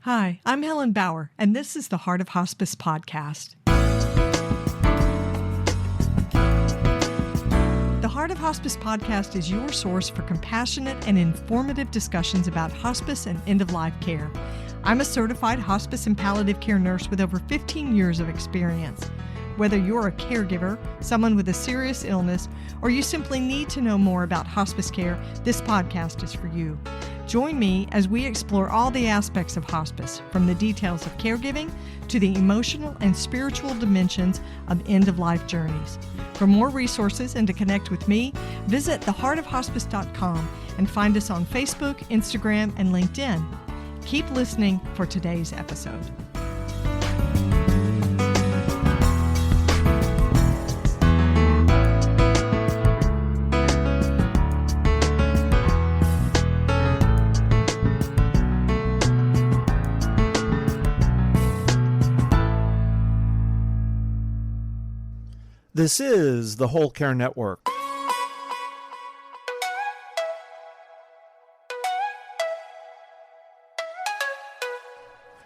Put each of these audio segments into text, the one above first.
Hi, I'm Helen Bauer, and this is the Heart of Hospice podcast. The Heart of Hospice podcast is your source for compassionate and informative discussions about hospice and end-of-life care. I'm a certified hospice and palliative care nurse with over 15 years of experience. Whether you're a caregiver, someone with a serious illness, or you simply need to know more about hospice care, this podcast is for you. Join me as we explore all the aspects of hospice, from the details of caregiving to the emotional and spiritual dimensions of end-of-life journeys. For more resources and to connect with me, visit theheartofhospice.com and find us on Facebook, Instagram, and LinkedIn. Keep listening for today's episode. This is the Whole Care Network.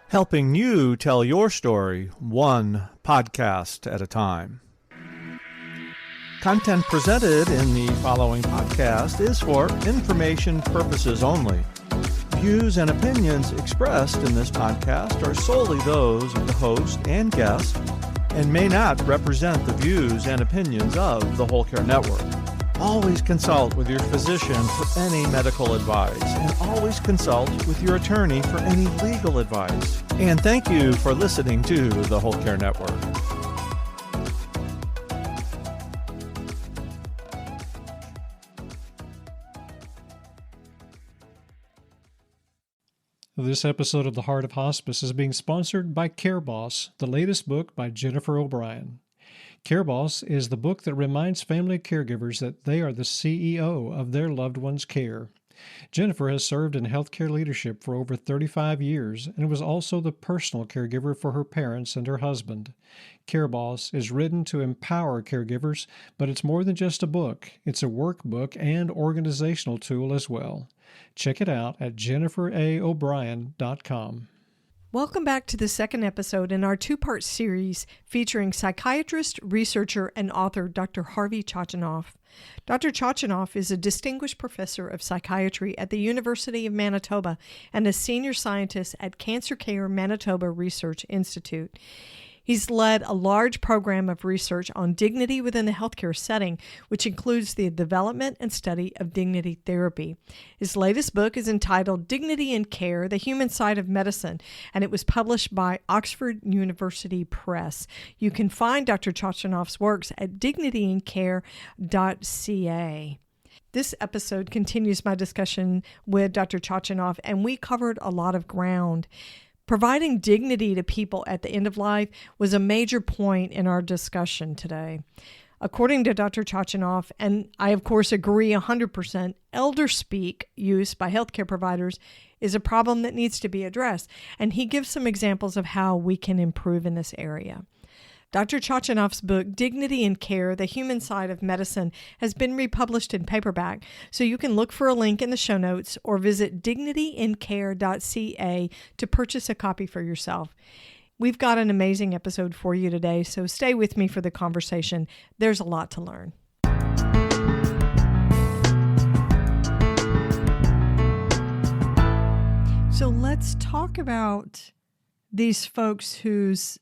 Helping you tell your story one podcast at a time. Content presented in the following podcast is for information purposes only. Views and opinions expressed in this podcast are solely those of the host and guest and may not represent the views and opinions of the Whole Care Network. Always consult with your physician for any medical advice, and always consult with your attorney for any legal advice. And thank you for listening to the Whole Care Network. This episode of The Heart of Hospice is being sponsored by CareBoss, the latest book by Jennifer O'Brien. CareBoss is the book that reminds family caregivers that they are the CEO of their loved one's care. Jennifer has served in healthcare leadership for over 35 years and was also the personal caregiver for her parents and her husband. CareBoss is written to empower caregivers, but it's more than just a book. It's a workbook and organizational tool as well. Check it out at jenniferaobrien.com. Welcome back to the second episode in our two-part series featuring psychiatrist, researcher, and author Dr. Harvey Chochinov. Dr. Chochinov is a distinguished professor of psychiatry at the University of Manitoba and a senior scientist at Cancer Care Manitoba Research Institute. He's led a large program of research on dignity within the healthcare setting, which includes the development and study of dignity therapy. His latest book is entitled Dignity in Care, The Human Side of Medicine, and it was published by Oxford University Press. You can find Dr. Chochinov's works at dignityandcare.ca. This episode continues my discussion with Dr. Chochinov, and we covered a lot of ground. Providing dignity to people at the end of life was a major point in our discussion today. According to Dr. Chochinov, and I of course agree 100%, elder speak use by healthcare providers is a problem that needs to be addressed, and he gives some examples of how we can improve in this area. Dr. Chochinov's book, Dignity in Care, The Human Side of Medicine, has been republished in paperback, so you can look for a link in the show notes or visit dignityandcare.ca to purchase a copy for yourself. We've got an amazing episode for you today, so stay with me for the conversation. There's a lot to learn. So let's talk about these folks whose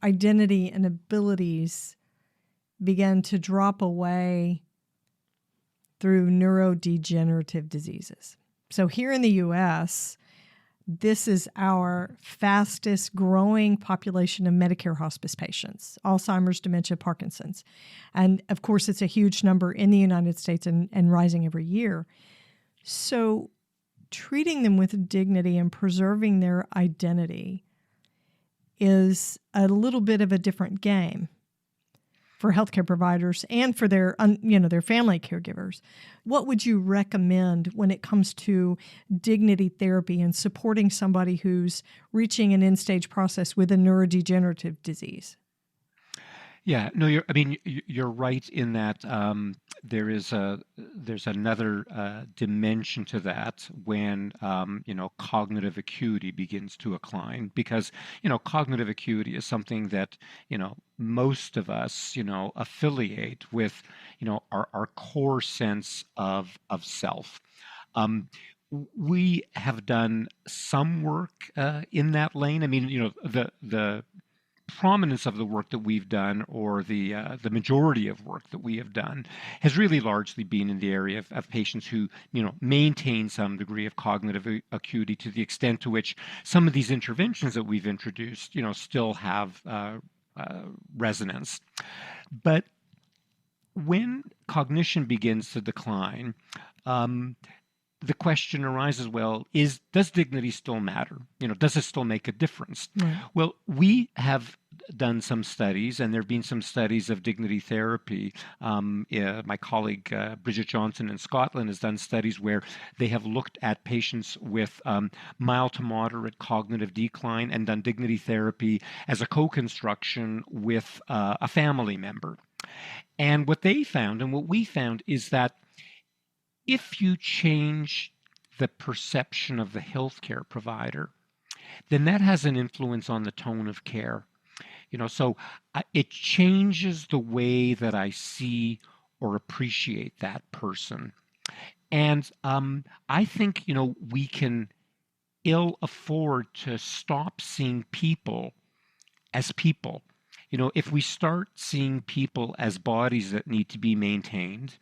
identity and abilities began to drop away through neurodegenerative diseases. So here in the U.S., this is our fastest growing population of Medicare hospice patients, Alzheimer's, dementia, Parkinson's. And of course, it's a huge number in the United States and rising every year. So treating them with dignity and preserving their identity is a little bit of a different game for healthcare providers and for their family caregivers. What would you recommend when it comes to dignity therapy and supporting somebody who's reaching an end-stage process with a neurodegenerative disease? Yeah, no, you're right in that there's another dimension to that when cognitive acuity begins to decline, because cognitive acuity is something that most of us affiliate with our core sense of self. We have done some work in that lane. I mean, the prominence of the work that we've done, or the majority of work that we have done, has really largely been in the area of patients who maintain some degree of cognitive acuity, to the extent to which some of these interventions that we've introduced still have resonance. But when cognition begins to decline, the question arises, well, does dignity still matter? Does it still make a difference? Right. Well, we have done some studies, and there have been some studies of dignity therapy. My colleague Bridget Johnson in Scotland has done studies where they have looked at patients with mild to moderate cognitive decline and done dignity therapy as a co-construction with a family member. And what they found, and what we found, is that if you change the perception of the healthcare provider, then that has an influence on the tone of care. So it changes the way that I see or appreciate that person. And I think, we can ill afford to stop seeing people as people. If we start seeing people as bodies that need to be maintained,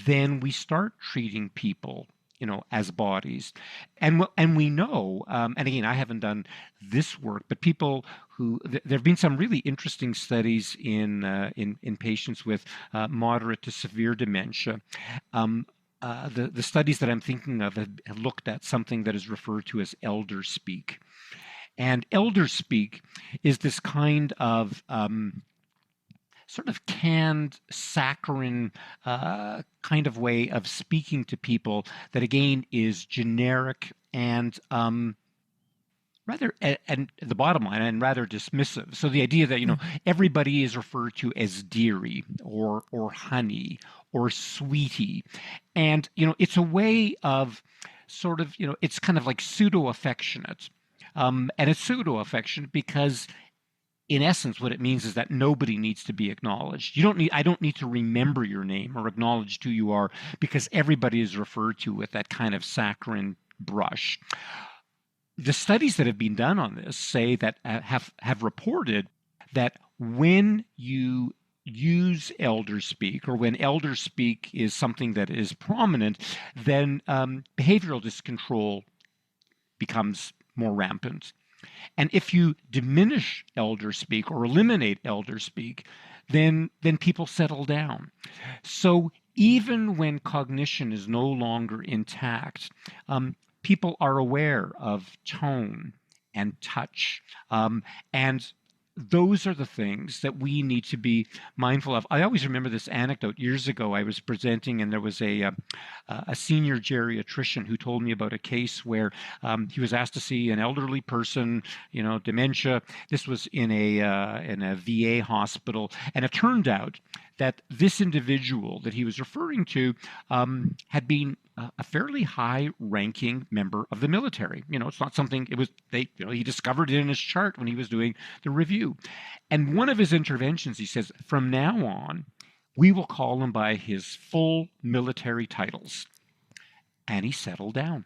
then we start treating people, as bodies. And we know, and again, I haven't done this work, but people who, there have been some really interesting studies in patients with moderate to severe dementia. The studies that I'm thinking of have looked at something that is referred to as elder speak. And elder speak is this kind of sort of canned, saccharine kind of way of speaking to people that, again, is generic and rather, and the bottom line, and rather dismissive. So the idea that, everybody is referred to as dearie or honey or sweetie. And, it's a way of sort of, it's kind of like pseudo-affectionate. And it's pseudo-affectionate because, in essence, what it means is that nobody needs to be acknowledged. I don't need to remember your name or acknowledge who you are, because everybody is referred to with that kind of saccharine brush. The studies that have been done on this say that have reported that when you use elder speak, or when elder speak is something that is prominent, then behavioral discontrol becomes more rampant. And if you diminish elder speak or eliminate elder speak, then people settle down. So even when cognition is no longer intact, people are aware of tone and touch, and those are the things that we need to be mindful of. I always remember this anecdote. Years ago, I was presenting, and there was a senior geriatrician who told me about a case where he was asked to see an elderly person, dementia. This was in a VA hospital, and it turned out that this individual that he was referring to had been a fairly high-ranking member of the military. It's not something, he discovered it in his chart when he was doing the review. And one of his interventions, he says, from now on, we will call him by his full military titles. And he settled down.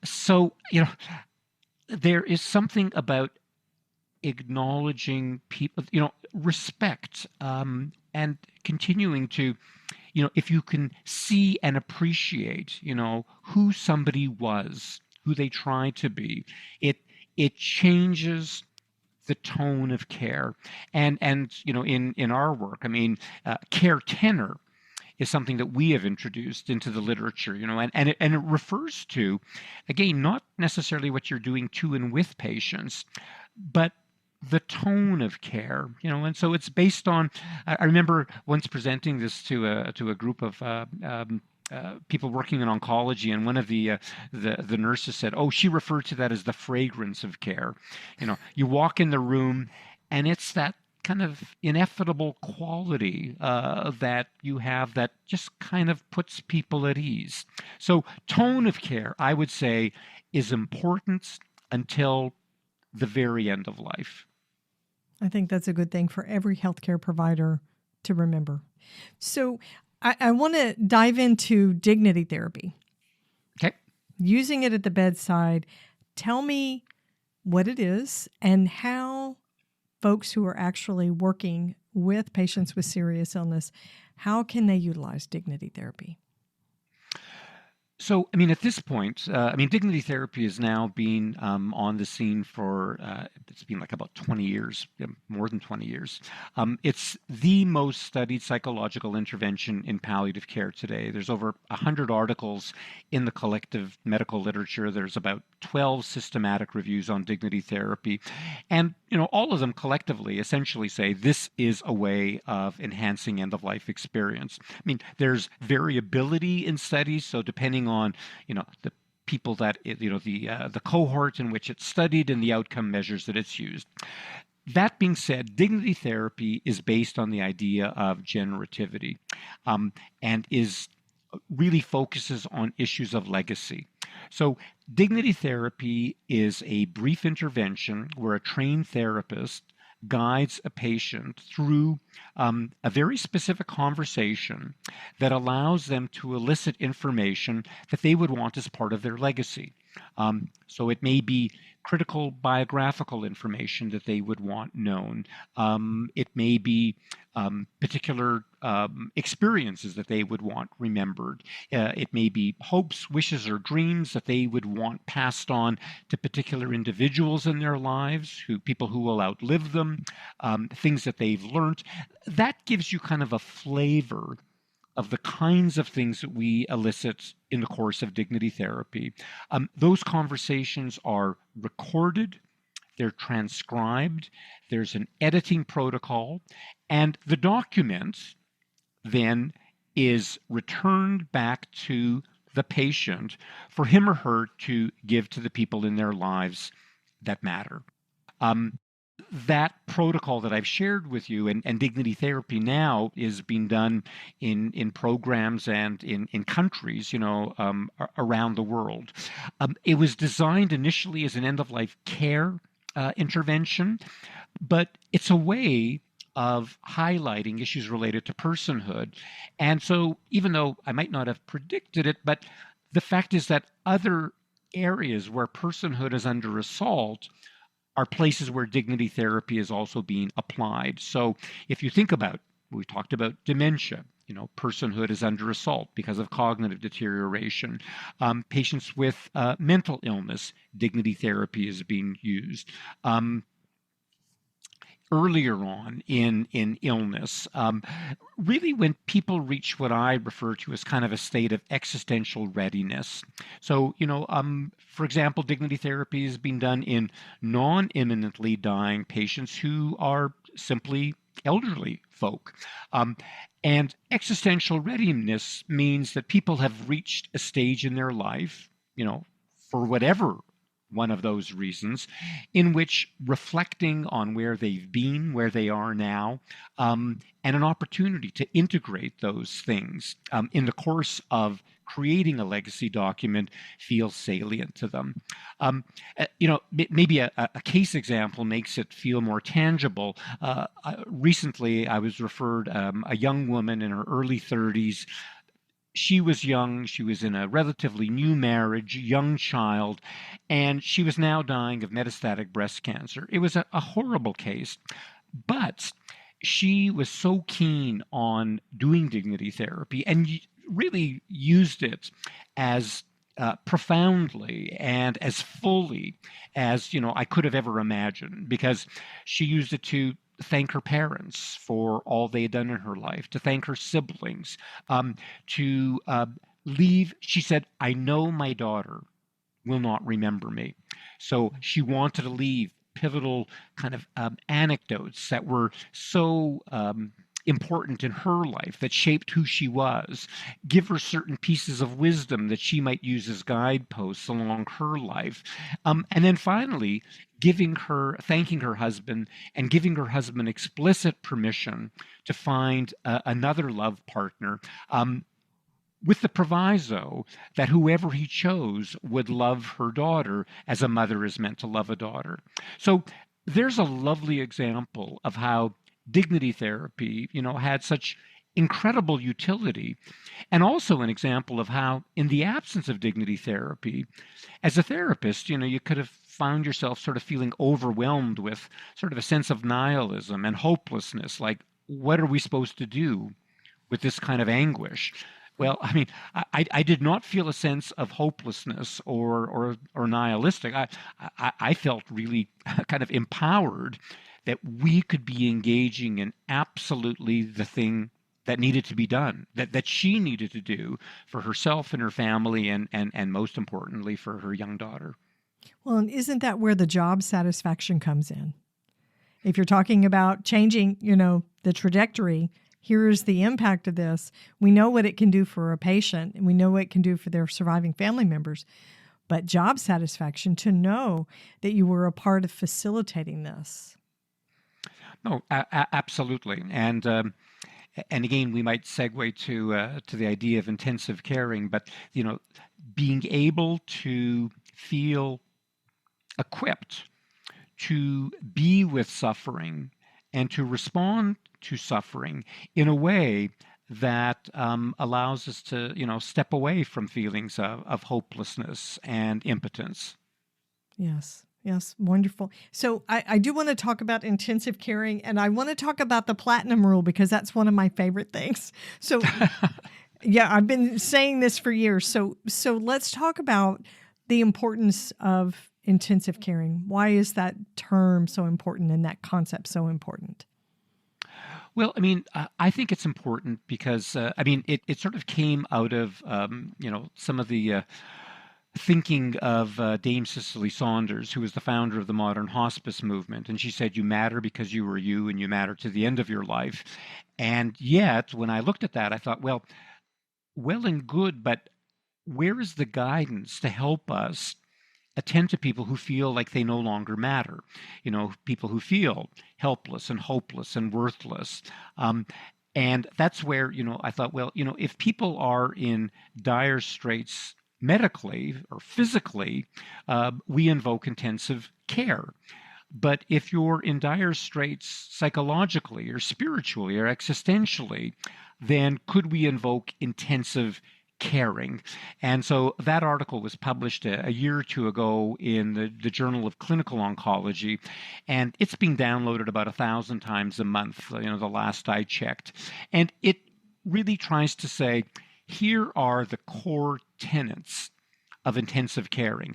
So, there is something about acknowledging people, respect, and continuing to, if you can see and appreciate, who somebody was, who they tried to be, it changes the tone of care. And in our work, care tenor is something that we have introduced into the literature, and it refers to, again, not necessarily what you're doing to and with patients, but the tone of care, and so it's based on. I remember once presenting this to a group of people working in oncology, and one of the nurses said, "Oh, she referred to that as the fragrance of care." You walk in the room, and it's that kind of ineffable quality that you have that just kind of puts people at ease. So tone of care, I would say, is important until the very end of life. I think that's a good thing for every healthcare provider to remember. So I want to dive into dignity therapy. Okay. Using it at the bedside. Tell me what it is and how folks who are actually working with patients with serious illness, how can they utilize dignity therapy? So, I mean, at this point, dignity therapy is now being on the scene for, it's been like about 20 years, more than 20 years. It's the most studied psychological intervention in palliative care today. There's over 100 articles in the collective medical literature. There's about 12 systematic reviews on dignity therapy. And, all of them collectively essentially say this is a way of enhancing end-of-life experience. I mean, there's variability in studies, so depending on, the people that, the cohort in which it's studied and the outcome measures that it's used. That being said, dignity therapy is based on the idea of generativity and really focuses on issues of legacy. So dignity therapy is a brief intervention where a trained therapist guides a patient through a very specific conversation that allows them to elicit information that they would want as part of their legacy. So it may be critical biographical information that they would want known. It may be particular experiences that they would want remembered. It may be hopes, wishes, or dreams that they would want passed on to particular individuals in their lives, people who will outlive them, things that they've learned. That gives you kind of a flavor of the kinds of things that we elicit in the course of dignity therapy. Those conversations are recorded, they're transcribed, there's an editing protocol, and the document then is returned back to the patient for him or her to give to the people in their lives that matter. That protocol that I've shared with you and dignity therapy now is being done in programs and in countries, around the world. It was designed initially as an end-of-life care intervention, but it's a way of highlighting issues related to personhood. And so even though I might not have predicted it, but the fact is that other areas where personhood is under assault are places where dignity therapy is also being applied. So if you think about, we talked about dementia, personhood is under assault because of cognitive deterioration. Patients with mental illness, dignity therapy is being used. Earlier on in illness, really when people reach what I refer to as kind of a state of existential readiness. So, for example, dignity therapy is being done in non-imminently dying patients who are simply elderly folk. And existential readiness means that people have reached a stage in their life, for whatever one of those reasons, in which reflecting on where they've been, where they are now, and an opportunity to integrate those things in the course of creating a legacy document feels salient to them. Maybe a case example makes it feel more tangible. Recently, I was referred a young woman in her early 30s. She was young, she was in a relatively new marriage, young child, and she was now dying of metastatic breast cancer. It was a horrible case, but she was so keen on doing dignity therapy and really used it as profoundly and as fully as I could have ever imagined, because she used it to thank her parents for all they had done in her life, to thank her siblings, to leave. She said, I know my daughter will not remember me. So she wanted to leave pivotal kind of anecdotes that were so important in her life that shaped who she was, give her certain pieces of wisdom that she might use as guideposts along her life. And then finally, thanking her husband and giving her husband explicit permission to find another love partner, with the proviso that whoever he chose would love her daughter as a mother is meant to love a daughter. So there's a lovely example of how dignity therapy, had such incredible utility, and also an example of how, in the absence of dignity therapy, as a therapist, you could have found yourself sort of feeling overwhelmed with sort of a sense of nihilism and hopelessness, like, what are we supposed to do with this kind of anguish? Well, I mean, I did not feel a sense of hopelessness or nihilistic. I felt really kind of empowered that we could be engaging in absolutely the thing that needed to be done, that she needed to do for herself and her family, and most importantly for her young daughter. Well, and isn't that where the job satisfaction comes in? If you're talking about changing, the trajectory, here's the impact of this. We know what it can do for a patient, and we know what it can do for their surviving family members. But job satisfaction, to know that you were a part of facilitating this. No, absolutely. And again, we might segue to the idea of intensive caring, but being able to feel equipped to be with suffering and to respond to suffering in a way that allows us to step away from feelings of hopelessness and impotence. Yes, wonderful. So I do want to talk about intensive caring, and I want to talk about the platinum rule because that's one of my favorite things. So yeah, I've been saying this for years. So let's talk about the importance of intensive caring. Why is that term so important and that concept so important? Well, I mean, I think it's important because, it sort of came out of, some of the thinking of Dame Cicely Saunders, who was the founder of the modern hospice movement. And she said, you matter because you are you, and you matter to the end of your life. And yet, when I looked at that, I thought, well and good, but where is the guidance to help us attend to people who feel like they no longer matter, people who feel helpless and hopeless and worthless. And that's where, I thought, well, if people are in dire straits medically or physically, we invoke intensive care. But if you're in dire straits psychologically or spiritually or existentially, then could we invoke intensive caring? And so that article was published a year or two ago in the Journal of Clinical Oncology, and it's being downloaded about 1,000 times a month, the last I checked. And it really tries to say, here are the core tenets of intensive caring.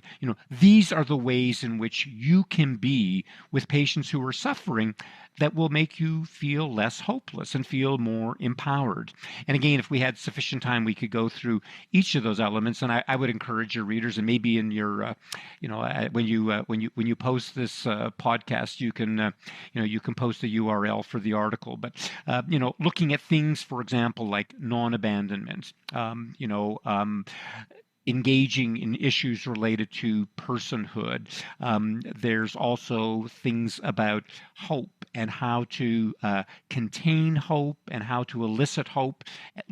These are the ways in which you can be with patients who are suffering that will make you feel less hopeless and feel more empowered. And again, if we had sufficient time, we could go through each of those elements. And I would encourage your readers, and maybe in your, when you post this podcast, you can post the URL for the article. But looking at things, for example, like non-abandonment, engaging in issues related to personhood. There's also things about hope and how to contain hope and how to elicit hope,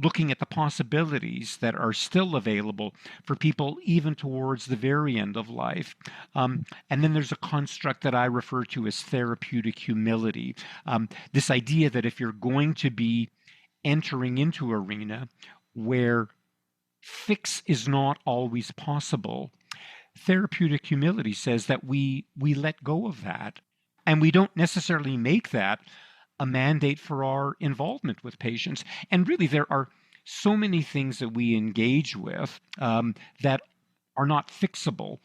looking at the possibilities that are still available for people even towards the very end of life. And then there's a construct that I refer to as therapeutic humility. This idea that if you're going to be entering into an arena where fix is not always possible, therapeutic humility says that we let go of that, and we don't necessarily make that a mandate for our involvement with patients. And really, there are so many things that we engage with that are not fixable.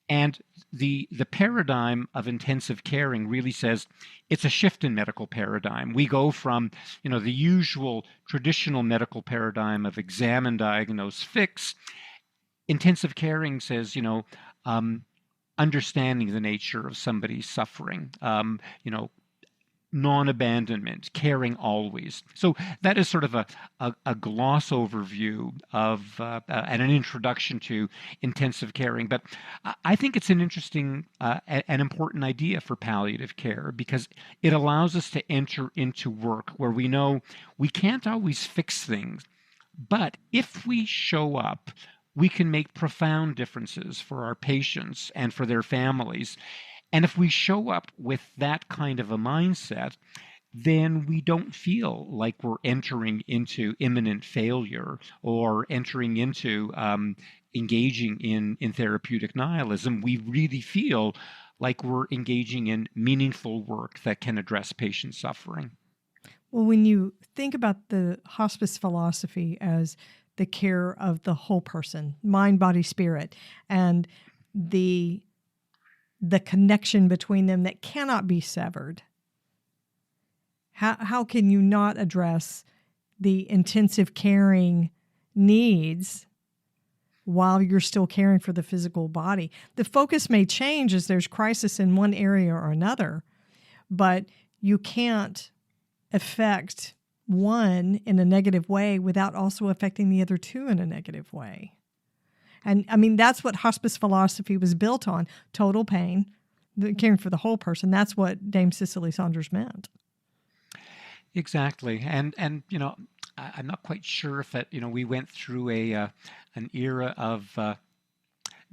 And the paradigm of intensive caring really says it's a shift in medical paradigm. We go from, the usual traditional medical paradigm of examine, diagnose, fix. Intensive caring says, understanding the nature of somebody's suffering, non-abandonment, caring always. So that is sort of a gloss overview of and an introduction to intensive caring. But I think it's an interesting and important idea for palliative care because it allows us to enter into work where we know we can't always fix things, but if we show up, we can make profound differences for our patients and for their families. And if we show up with that kind of a mindset, then we don't feel like we're entering into imminent failure or entering into engaging in therapeutic nihilism. We really feel like we're engaging in meaningful work that can address patient suffering. Well, when you think about the hospice philosophy as the care of the whole person, mind, body, spirit, and the connection between them that cannot be severed, how can you not address the intensive caring needs while you're still caring for the physical body? The focus may change as there's crisis in one area or another, but you can't affect one in a negative way without also affecting the other two in a negative way. And I mean, that's what hospice philosophy was built on, total pain, caring for the whole person. That's what Dame Cicely Saunders meant. Exactly. And I'm not quite sure if we went through an era of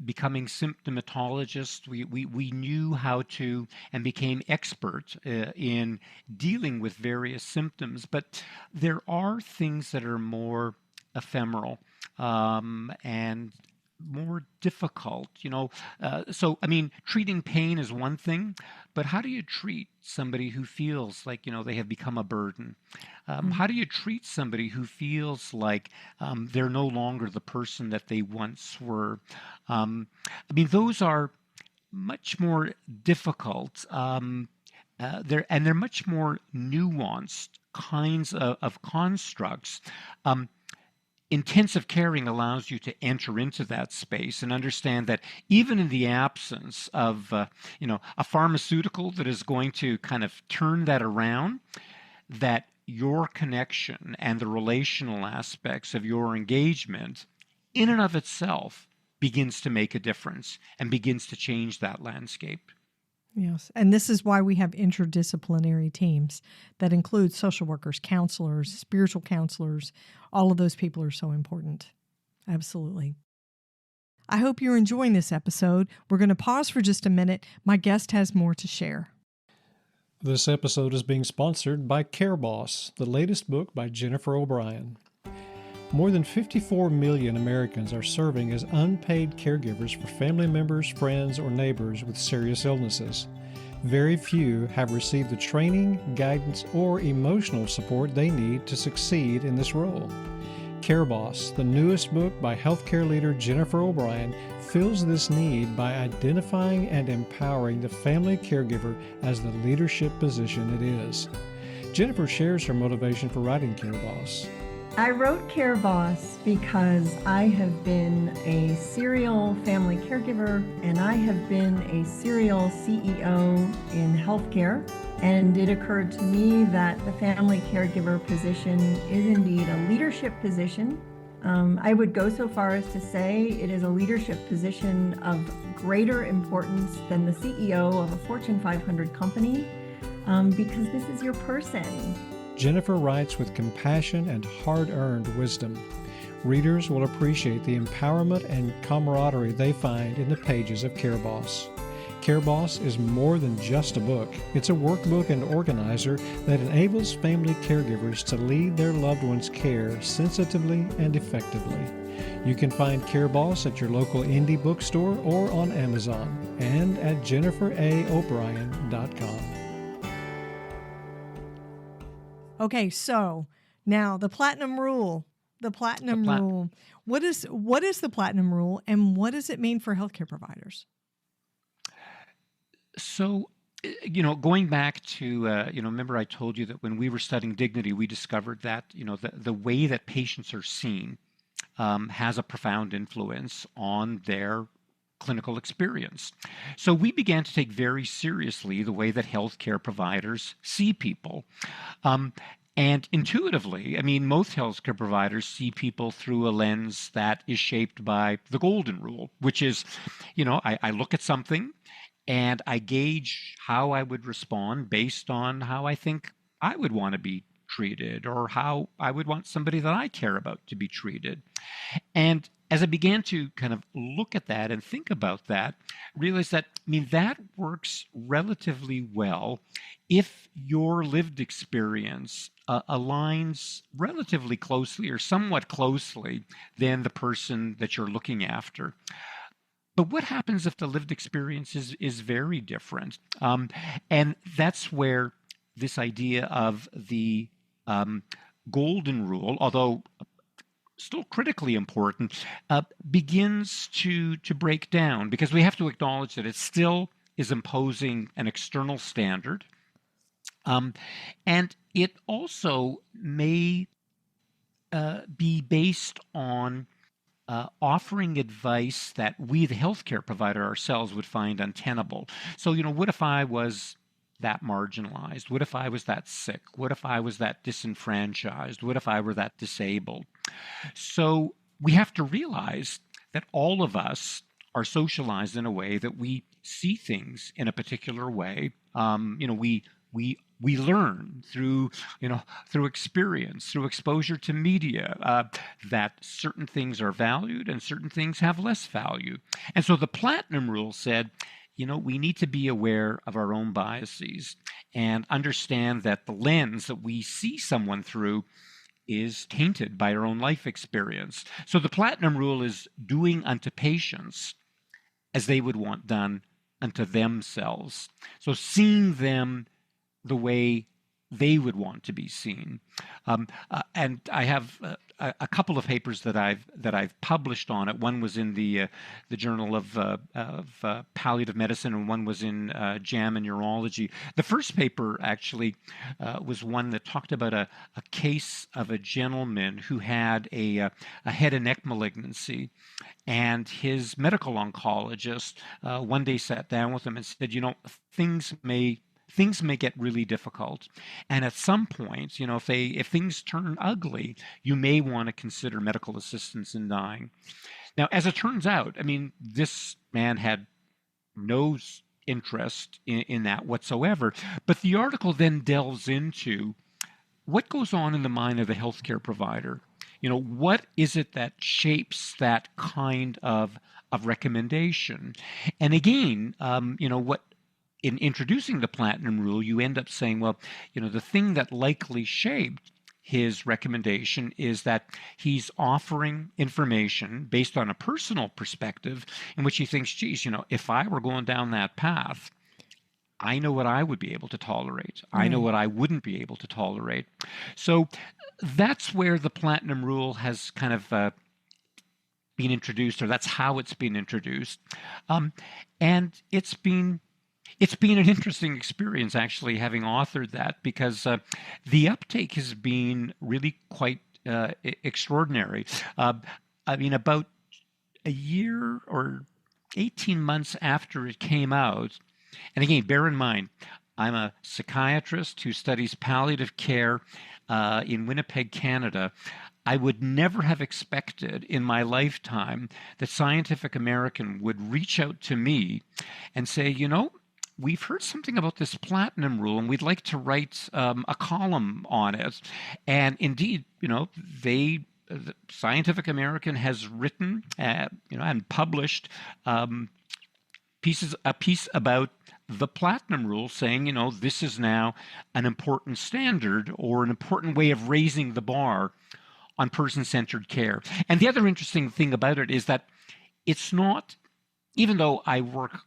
becoming symptomatologists. We knew how to and became expert in dealing with various symptoms, but there are things that are more ephemeral and more difficult, so I mean, treating pain is one thing, but how do you treat somebody who feels like they have become a burden? How do you treat somebody who feels like they're no longer the person that they once were? I mean, those are much more difficult. They're much more nuanced kinds of constructs. Intensive caring allows you to enter into that space and understand that even in the absence of a pharmaceutical that is going to kind of turn that around, that your connection and the relational aspects of your engagement in and of itself begins to make a difference and begins to change that landscape. Yes, and this is why we have interdisciplinary teams that include social workers, counselors, spiritual counselors. All of those people are so important. Absolutely. I hope you're enjoying this episode. We're going to pause for just a minute. My guest has more to share. This episode is being sponsored by Care Boss, the latest book by Jennifer O'Brien. More than 54 million Americans are serving as unpaid caregivers for family members, friends, or neighbors with serious illnesses. Very few have received the training, guidance, or emotional support they need to succeed in this role. Care Boss, the newest book by healthcare leader Jennifer O'Brien, fills this need by identifying and empowering the family caregiver as the leadership position it is. Jennifer shares her motivation for writing Care Boss. I wrote Care Boss because I have been a serial family caregiver and I have been a serial CEO in healthcare. And it occurred to me that the family caregiver position is indeed a leadership position. I would go so far as to say it is a leadership position of greater importance than the CEO of a Fortune 500 company because this is your person. Jennifer writes with compassion and hard-earned wisdom. Readers will appreciate the empowerment and camaraderie they find in the pages of Care Boss. Care Boss is more than just a book. It's a workbook and organizer that enables family caregivers to lead their loved ones' care sensitively and effectively. You can find Care Boss at your local indie bookstore or on Amazon and at jenniferaobrien.com. Okay, so now the platinum rule. The platinum rule. What is the platinum rule, and what does it mean for healthcare providers? So, going back to, remember I told you that when we were studying dignity, we discovered that, the way that patients are seen has a profound influence on their clinical experience. So we began to take very seriously the way that healthcare providers see people. And intuitively, I mean, most healthcare providers see people through a lens that is shaped by the golden rule, which is, I look at something and I gauge how I would respond based on how I think I would want to be treated or how I would want somebody that I care about to be treated. And as I began to kind of look at that and think about that, realized that, that works relatively well if your lived experience aligns relatively closely or somewhat closely than the person that you're looking after. But what happens if the lived experience is very different? And that's where this idea of the golden rule, although still critically important, begins to break down, because we have to acknowledge that it still is imposing an external standard. And it also may be based on offering advice that we, the healthcare provider ourselves, would find untenable. So, what if I was that marginalized? What if I was that sick? What if I was that disenfranchised? What if I were that disabled? So we have to realize that all of us are socialized in a way that we see things in a particular way. We learn through experience, through exposure to media, that certain things are valued and certain things have less value. And so the Platinum Rule said, we need to be aware of our own biases and understand that the lens that we see someone through is tainted by our own life experience. So the Platinum Rule is doing unto patients as they would want done unto themselves. So seeing them the way they would want to be seen. And I have a couple of papers that I've published on it. One was in the Journal of Palliative Medicine, and one was in JAMA Neurology. The first paper actually was one that talked about a case of a gentleman who had a head and neck malignancy, and his medical oncologist one day sat down with him and said, things may get really difficult. And at some point, if things turn ugly, you may want to consider medical assistance in dying. Now, as it turns out, this man had no interest in that whatsoever. But the article then delves into what goes on in the mind of the healthcare provider. What is it that shapes that kind of recommendation? And again, what in introducing the Platinum Rule, you end up saying, well, the thing that likely shaped his recommendation is that he's offering information based on a personal perspective in which he thinks, geez, if I were going down that path, I know what I would be able to tolerate. I know what I wouldn't be able to tolerate. So that's where the Platinum Rule has kind of been introduced, or that's how it's been introduced. And it's been an interesting experience, actually, having authored that, because the uptake has been really quite extraordinary. About a year or 18 months after it came out, and again, bear in mind, I'm a psychiatrist who studies palliative care in Winnipeg, Canada. I would never have expected in my lifetime that Scientific American would reach out to me and say, we've heard something about this Platinum Rule, and we'd like to write a column on it. And indeed, Scientific American has written, and published a piece about the Platinum Rule, saying, this is now an important standard or an important way of raising the bar on person-centered care. And the other interesting thing about it is that it's not, even though I work,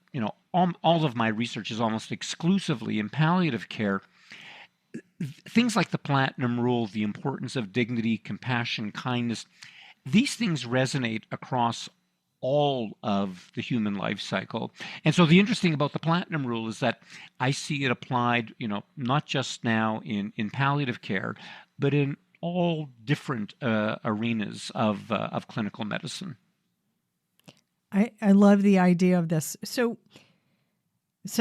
all of my research is almost exclusively in palliative care, things like the Platinum Rule, the importance of dignity, compassion, kindness, these things resonate across all of the human life cycle. And so the interesting about the Platinum Rule is that I see it applied, not just now in palliative care, but in all different arenas of clinical medicine. I love the idea of this. So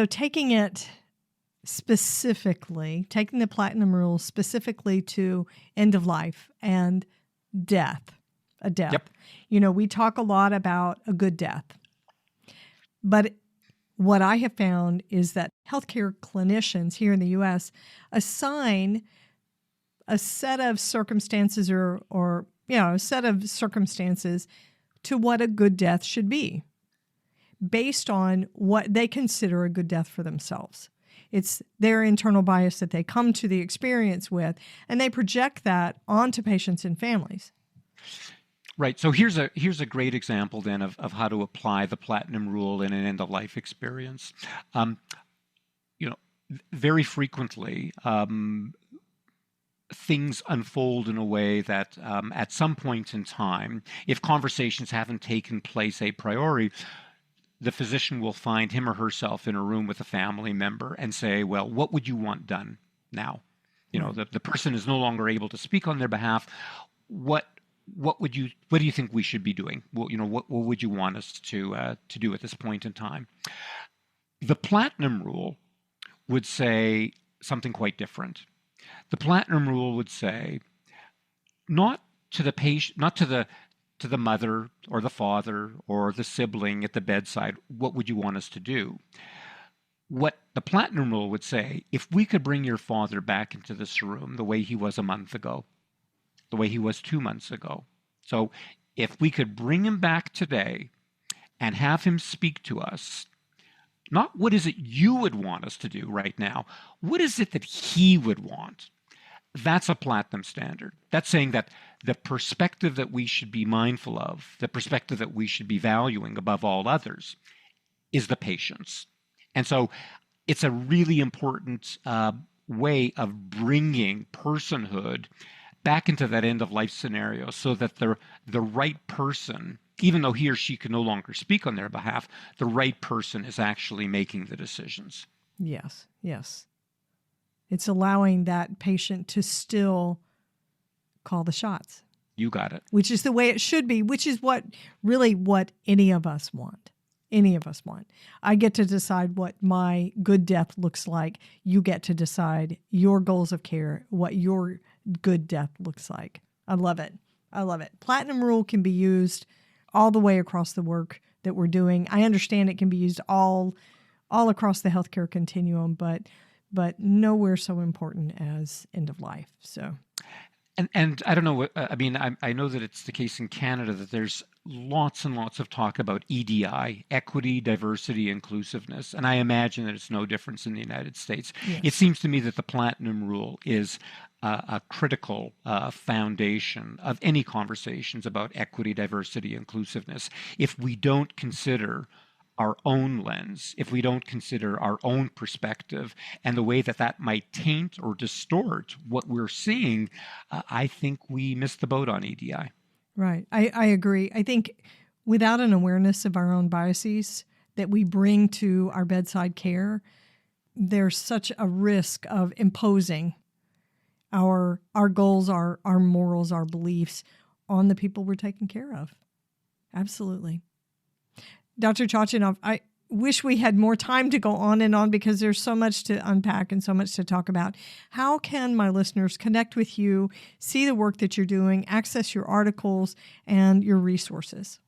taking it specifically, taking the platinum rule specifically to end of life and death, a death. Yep. We talk a lot about a good death. But what I have found is that healthcare clinicians here in the U.S. assign a set of circumstances or a set of circumstances to what a good death should be based on what they consider a good death for themselves. It's their internal bias that they come to the experience with, and they project that onto patients and families. Right. So here's a great example then of how to apply the platinum rule in an end-of-life experience. Very frequently, things unfold in a way that at some point in time, if conversations haven't taken place a priori, the physician will find him or herself in a room with a family member and say, well, what would you want done now? The person is no longer able to speak on their behalf. What do you think we should be doing? Well, what would you want us to do at this point in time? The platinum rule would say something quite different. The platinum rule would say, not to the patient, not to the mother or the father or the sibling at the bedside, what would you want us to do? What the platinum rule would say, if we could bring your father back into this room the way he was a month ago, the way he was 2 months ago. So if we could bring him back today and have him speak to us, not what is it you would want us to do right now, what is it that he would want? That's a platinum standard. That's saying that the perspective that we should be mindful of, the perspective that we should be valuing above all others, is the patient's. And so it's a really important way of bringing personhood back into that end-of-life scenario so that the right person, even though he or she can no longer speak on their behalf, the right person is actually making the decisions. Yes. It's allowing that patient to still call the shots. You got it. Which is the way it should be, which is what any of us want. I get to decide what my good death looks like. You get to decide your goals of care, what your good death looks like. I love it. Platinum rule can be used all the way across the work that we're doing. I understand it can be used all across the healthcare continuum, but nowhere so important as end of life. So, and I don't know. I know that it's the case in Canada that there's lots and lots of talk about EDI, equity, diversity, inclusiveness, and I imagine that it's no difference in the United States. Yes. It seems to me that the platinum rule is a critical foundation of any conversations about equity, diversity, inclusiveness. If we don't consider our own lens, if we don't consider our own perspective and the way that might taint or distort what we're seeing, I think we missed the boat on EDI. Right. I agree. I think without an awareness of our own biases that we bring to our bedside care, there's such a risk of imposing our goals, our morals, our beliefs on the people we're taking care of. Absolutely. Dr. Chochinov, I wish we had more time to go on and on because there's so much to unpack and so much to talk about. How can my listeners connect with you, see the work that you're doing, access your articles and your resources?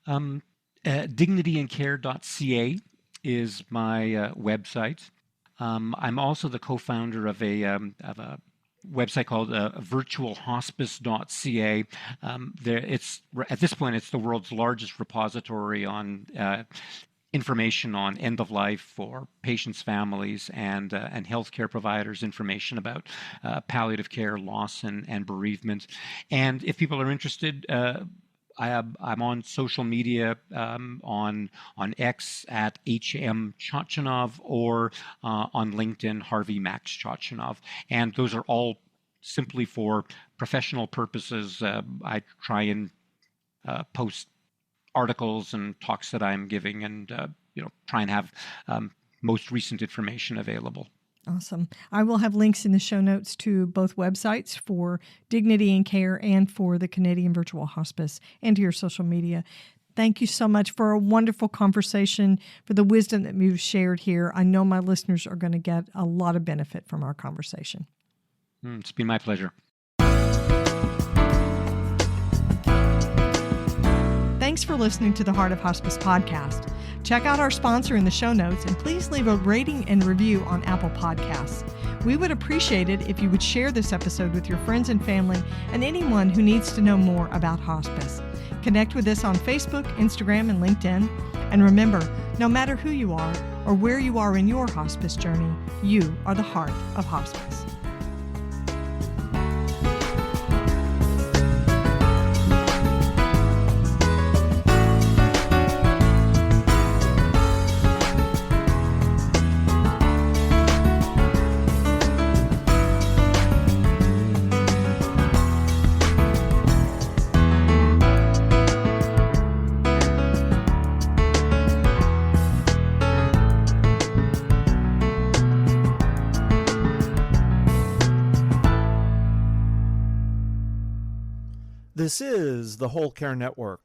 Dignityandcare.ca is my website. I'm also the co-founder of a website called virtualhospice.ca. At this point, it's the world's largest repository on information on end of life for patients, families, and healthcare providers. Information about palliative care, loss, and bereavement. And if people are interested, I'm on social media, on X at HM Chochinov or on LinkedIn, Harvey Max Chochinov. And those are all simply for professional purposes. I try and post articles and talks that I'm giving and, try and have most recent information available. Awesome. I will have links in the show notes to both websites for Dignity and Care and for the Canadian Virtual Hospice and to your social media. Thank you so much for a wonderful conversation, for the wisdom that you've shared here. I know my listeners are going to get a lot of benefit from our conversation. It's been my pleasure. Thanks for listening to the Heart of Hospice podcast. Check out our sponsor in the show notes, and please leave a rating and review on Apple Podcasts. We would appreciate it if you would share this episode with your friends and family and anyone who needs to know more about hospice. Connect with us on Facebook, Instagram, and LinkedIn. And remember, no matter who you are or where you are in your hospice journey, you are the heart of hospice. This is the Whole Care Network.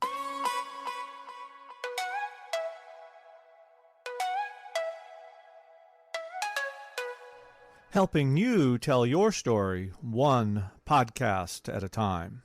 Helping you tell your story one podcast at a time.